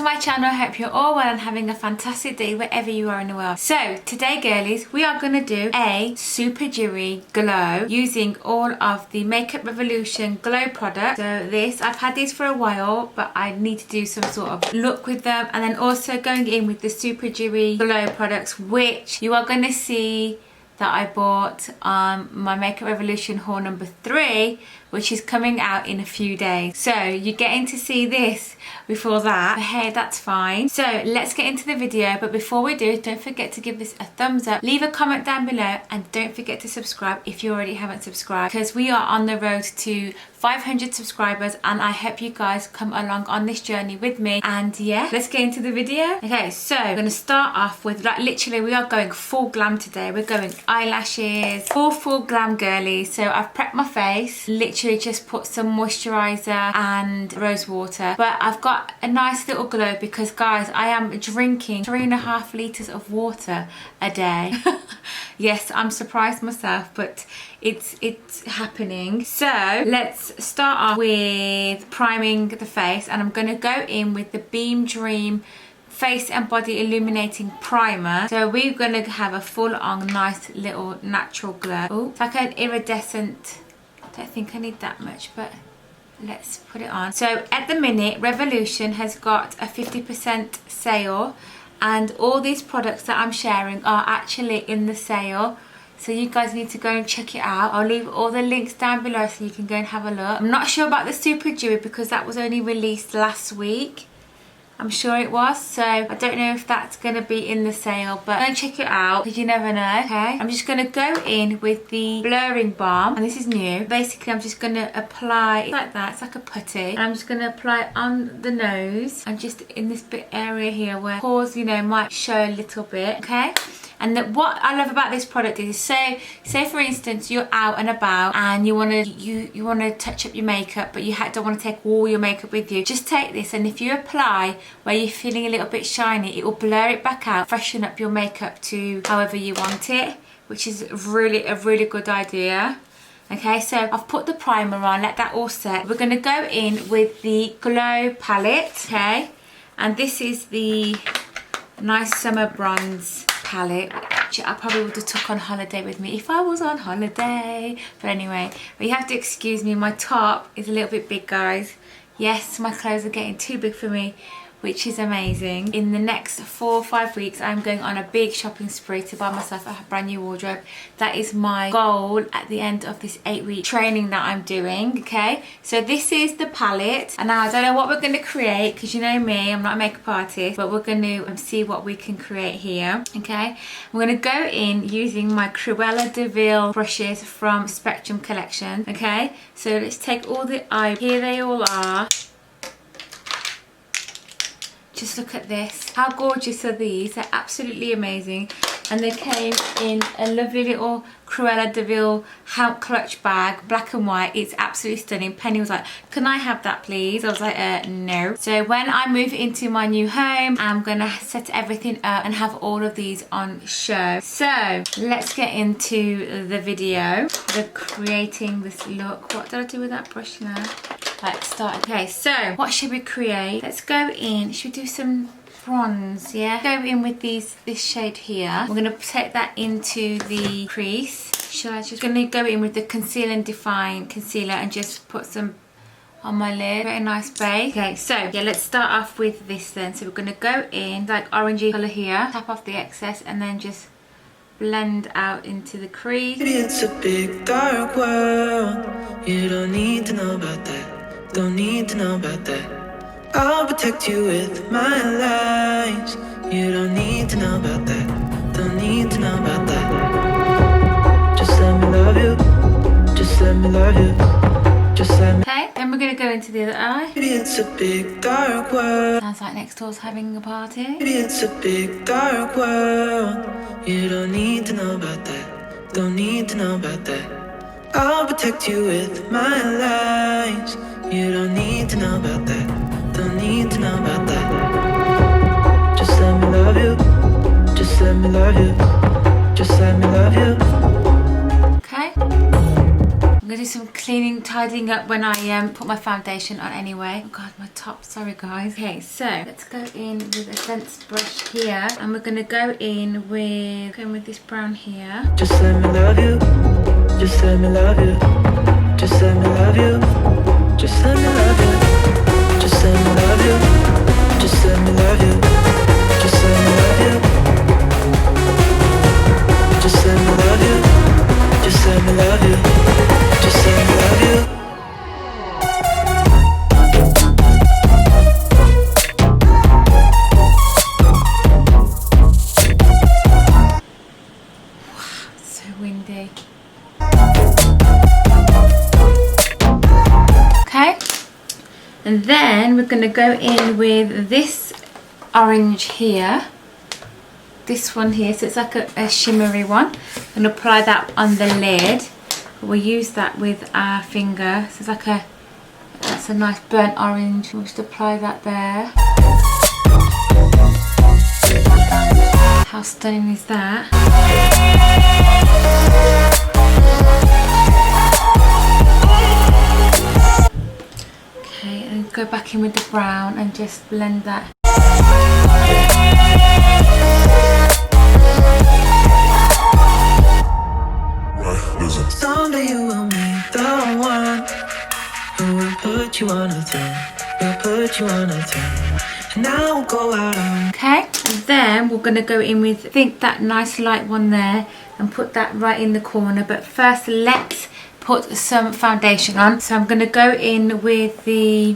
to my channel. I hope you're all well and having a fantastic day wherever you are in the world. So today, girlies, we are going to do a super dewy glow using all of the Makeup Revolution glow products. So I've had these for a while, but I need to do some sort of look with them, and then also going in with the super dewy glow products, which you are going to see that I bought my Makeup Revolution haul number 3, which is coming out in a few days. So you're getting to see this before that, but hey, that's fine. So let's get into the video, but before we do, don't forget to give this a thumbs up, leave a comment down below, and don't forget to subscribe if you already haven't subscribed, because we are on the road to 500 subscribers, and I hope you guys come along on this journey with me. And yeah, let's get into the video. Okay, so I'm gonna start off with, like, literally we are going full glam today. We're going eyelashes, full glam, girly. So I've prepped my face, literally just put some moisturizer and rose water, but I've got a nice little glow because, guys, I am drinking 3.5 liters of water a day. Yes, I'm surprised myself, but it's happening. So let's start off with priming the face, and I'm going to go in with the Beam Dream Face and Body Illuminating Primer. So we're going to have a full-on nice little natural glow. Oh, it's like an iridescent. I don't think I need that much, but let's put it on. So at the minute, Revolution has got a 50% sale, and all these products that I'm sharing are actually in the sale. So you guys need to go and check it out. I'll leave all the links down below so you can go and have a look. I'm not sure about the Super Dewy because that was only released last week. I'm sure it was, so I don't know if that's going to be in the sale, but go and check it out because you never know. Okay, I'm just going to go in with the blurring balm, and this is new. Basically, I'm just going to apply it like that. It's like a putty, and I'm just going to apply it on the nose and just in this bit area here where pores, you know, might show a little bit. Okay. And what I love about this product is, say for instance you're out and about and you wanna touch up your makeup, but you don't want to take all your makeup with you. Just take this, and if you apply where you're feeling a little bit shiny, it will blur it back out, freshen up your makeup to however you want it, which is a really good idea. Okay, so I've put the primer on, let that all set. We're gonna go in with the Glow palette, okay, and this is the nice summer bronze palette, which I probably would have took on holiday with me if I was on holiday. But anyway, but you have to excuse me, my top is a little bit big, guys. Yes, my clothes are getting too big for me, which is amazing. In the next 4 or 5 weeks, I'm going on a big shopping spree to buy myself a brand new wardrobe. That is my goal at the end of this 8-week training that I'm doing, okay? So this is the palette, and now I don't know what we're gonna create, because you know me, I'm not a makeup artist, but we're gonna see what we can create here, okay? I'm gonna go in using my Cruella de Vil brushes from Spectrum Collection, okay? So let's take all the eye, here they all are. Just look at this. How gorgeous are these? They're absolutely amazing. And they came in a lovely little Cruella de Vil hand clutch bag, black and white. It's absolutely stunning. Penny was like, can I have that please? I was like, no. So when I move into my new home, I'm gonna set everything up and have all of these on show. So let's get into the video. The creating this look. What did I do with that brush now? Right, start. Okay, so what should we create? Let's go in. Should we do some bronze? Yeah. Go in with this shade here. We're gonna take that into the crease. Should I just gonna go in with the Conceal and Define concealer and just put some on my lid. Very nice base. Okay, so yeah, let's start off with this then. So we're gonna go in like orangey color here. Tap off the excess and then just blend out into the crease. It's a big dark world. You don't need to know about that. Don't need to know about that. I'll protect you with my lies. You don't need to know about that. Don't need to know about that. Just let me love you. Just let me love you. Just let me. Okay, then we're gonna go into the other eye. It's a big dark world. Sounds like next door's having a party. It's a big dark world. You don't need to know about that. Don't need to know about that. I'll protect you with my lies. You don't need to know about that. Don't need to know about that. Just let me love you. Just let me love you. Just let me love you. Okay. I'm gonna do some cleaning, tidying up when I put my foundation on anyway. Oh god, my top, sorry guys. Okay, so let's go in with a dense brush here, and we're gonna go in with this brown here. Just let me love you. Just let me love you. Just let me love you. Just let me love you. Just let me love you. Just let me love you. Just let me love you. Just let me love you. Just let me love you. Just let me love you. So windy. Okay, and then we're going to go in with this orange here, this one here, so it's like a shimmery one, and apply that on the lid. We'll use that with our finger, so it's like that's a nice burnt orange. We'll just apply that there. How stunning is that? Okay, and go back in with the brown and just blend that. Someday you will meet the one who will put you on a throne. Will put you on a throne. And I will go out on. Okay, and then we're going to go in with, I think, that nice light one there, and put that right in the corner. But first, let's put some foundation on. So I'm going to go in with the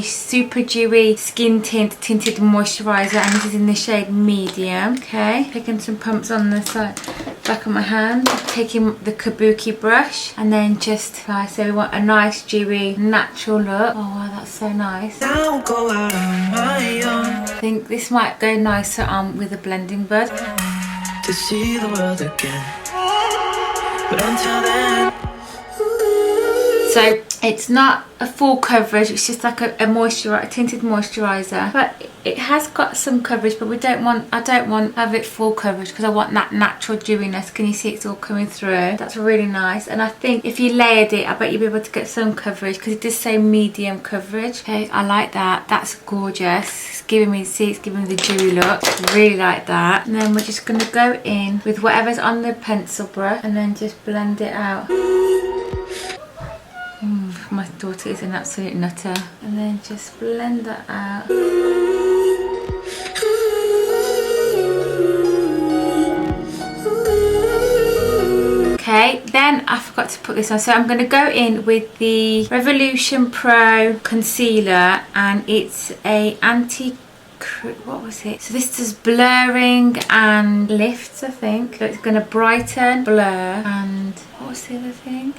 Super Dewy Skin Tinted Moisturiser, and this is in the shade medium. Okay, taking some pumps on the side, back of my hand, taking the kabuki brush, and then just apply. So we want a nice dewy natural look. Oh wow, that's so nice. I'll go out on my own. I think this might go nicer on with a blending bud. To see the world again. But until then, so it's not a full coverage, it's just like a tinted moisturiser, but it has got some coverage, but I don't want to have it full coverage because I want that natural dewiness. Can you see it's all coming through? That's really nice. And I think if you layered it, I bet you'll be able to get some coverage because it does say medium coverage. Okay, I like that. That's gorgeous. It's giving me the dewy look. Really like that. And then we're just going to go in with whatever's on the pencil brush and then just blend it out. My daughter is an absolute nutter. And then just blend that out. Okay, then I forgot to put this on. So I'm going to go in with the Revolution Pro Concealer, and it's a what was it? So this does blurring and lifts, I think. So it's going to brighten, blur, and what was the other thing?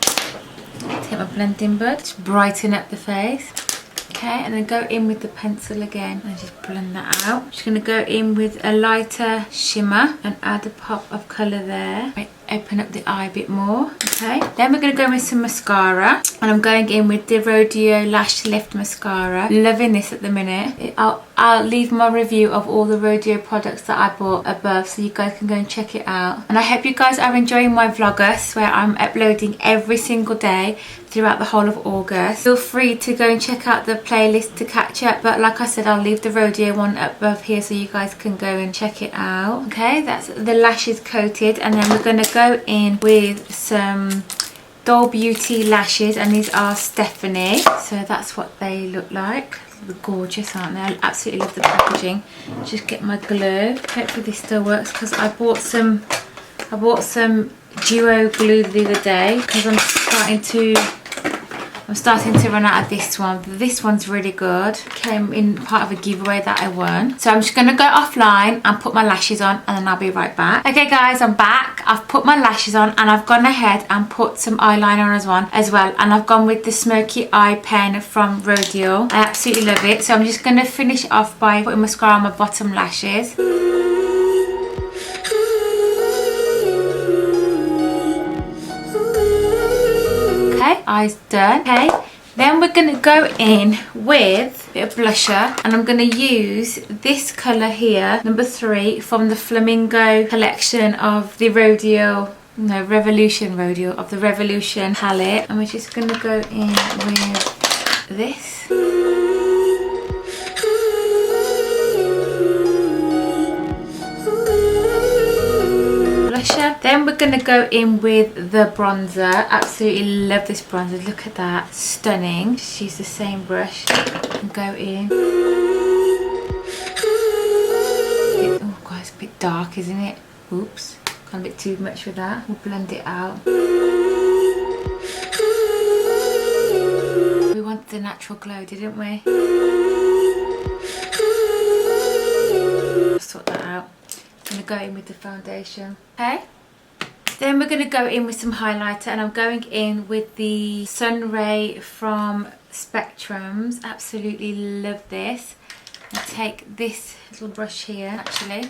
Take my blending bud, just brighten up the face. Okay, and then go in with the pencil again and just blend that out. Just going to go in with a lighter shimmer and add a pop of colour there. Right, open up the eye a bit more. Okay, then we're going to go in with some mascara, and I'm going in with the Rodeo Lash Lift Mascara. Loving this at the minute. I'll leave my review of all the Rodeo products that I bought above, so you guys can go and check it out. And I hope you guys are enjoying my vlogmas, where I'm uploading every single day throughout the whole of August. Feel free to go and check out the playlist to catch up, but like I said, I'll leave the Rodeo one up above here so you guys can go and check it out. Okay, that's the lashes coated, and then we're going to go in with some Doll Beauty lashes, and these are Stephanie, so that's what they look like. They're gorgeous, aren't they? I absolutely love the packaging. Just get my glue. Hopefully this still works, because I bought some duo glue the other day because I'm starting to run out of this one. This one's really good. Came in part of a giveaway that I won. So I'm just going to go offline and put my lashes on, and then I'll be right back. Okay guys, I'm back. I've put my lashes on, and I've gone ahead and put some eyeliner on as well. And I've gone with the Smoky Eye pen from Rodeo. I absolutely love it. So I'm just going to finish off by putting mascara on my bottom lashes. Okay, eyes done. Okay, then we're going to go in with a bit of blusher, and I'm going to use this colour here, number 3, from the Flamingo collection of the Rodeo no, Revolution Radial, of the Revolution palette. And we're just going to go in with this. Blusher. Then we're going to go in with the bronzer. Absolutely love this bronzer. Look at that. Stunning. Just use the same brush and go in. Oh god, it's a bit dark, isn't it? Oops. Gone a bit too much with that. We'll blend it out. We wanted the natural glow, didn't we? Sort that out. I'm going to go in with the foundation. Okay. Then we're going to go in with some highlighter, and I'm going in with the Sunray from Spectrums. Absolutely love this. I take this little brush here, actually.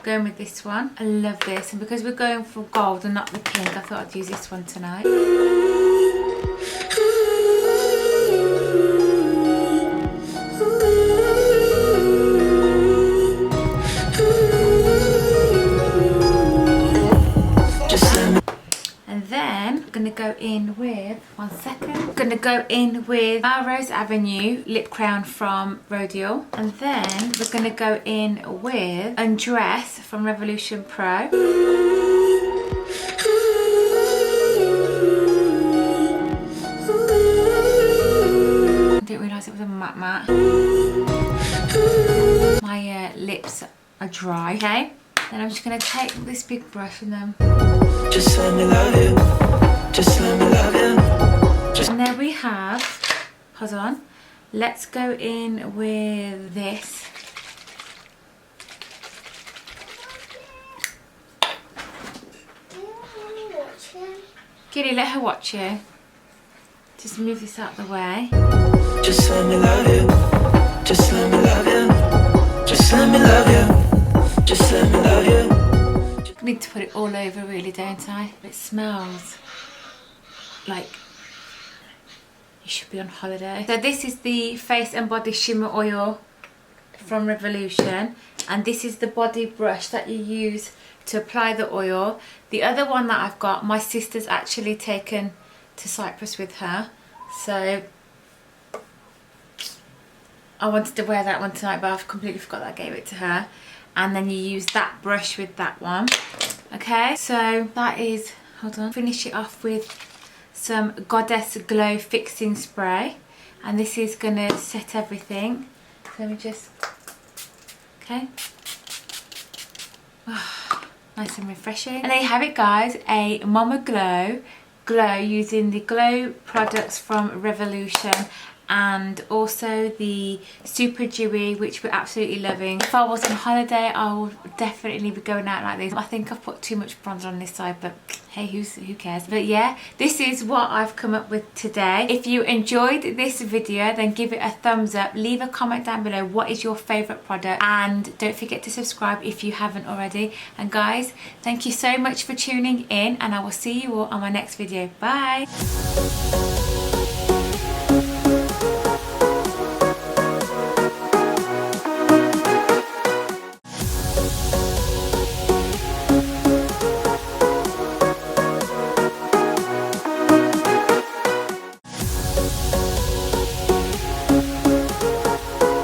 Going with this one. I love this, and because we're going for gold and not the pink, I thought I'd use this one tonight. And then I'm gonna go in with, one second, I'm gonna go in with Melrose Avenue lip crown from Rodial, and then we're gonna go in with Undress from Revolution Pro. I didn't realise it was a matte. My lips are dry. Okay, then I'm just gonna take this big brush and then just let me love you. Just let me love you. And there we have, hold on, let's go in with this. Kitty, let her watch you. Just move this out of the way. Just let me love you. Just let me love you. Just let me love you. Just let me love you. I need to put it all over, really, don't I? It smells like you should be on holiday. So this is the Face and Body Shimmer Oil from Revolution, and this is the body brush that you use to apply the oil. The other one that I've got, my sister's actually taken to Cyprus with her, so I wanted to wear that one tonight, but I've completely forgot that I gave it to her. And then you use that brush with that one. Okay, so that is, hold on, finish it off with some Goddess Glow Fixing Spray, and this is gonna set everything. So let me just, okay. Nice and refreshing. And there you have it, guys, a Mama Glow using the Glow products from Revolution, and also the Super Dewy, which we're absolutely loving. If I was on holiday, I would definitely be going out like this. I think I've put too much bronzer on this side, but hey, who cares? But yeah, this is what I've come up with today. If you enjoyed this video, then give it a thumbs up. Leave a comment down below what is your favourite product, and don't forget to subscribe if you haven't already. And guys, thank you so much for tuning in, and I will see you all on my next video. Bye.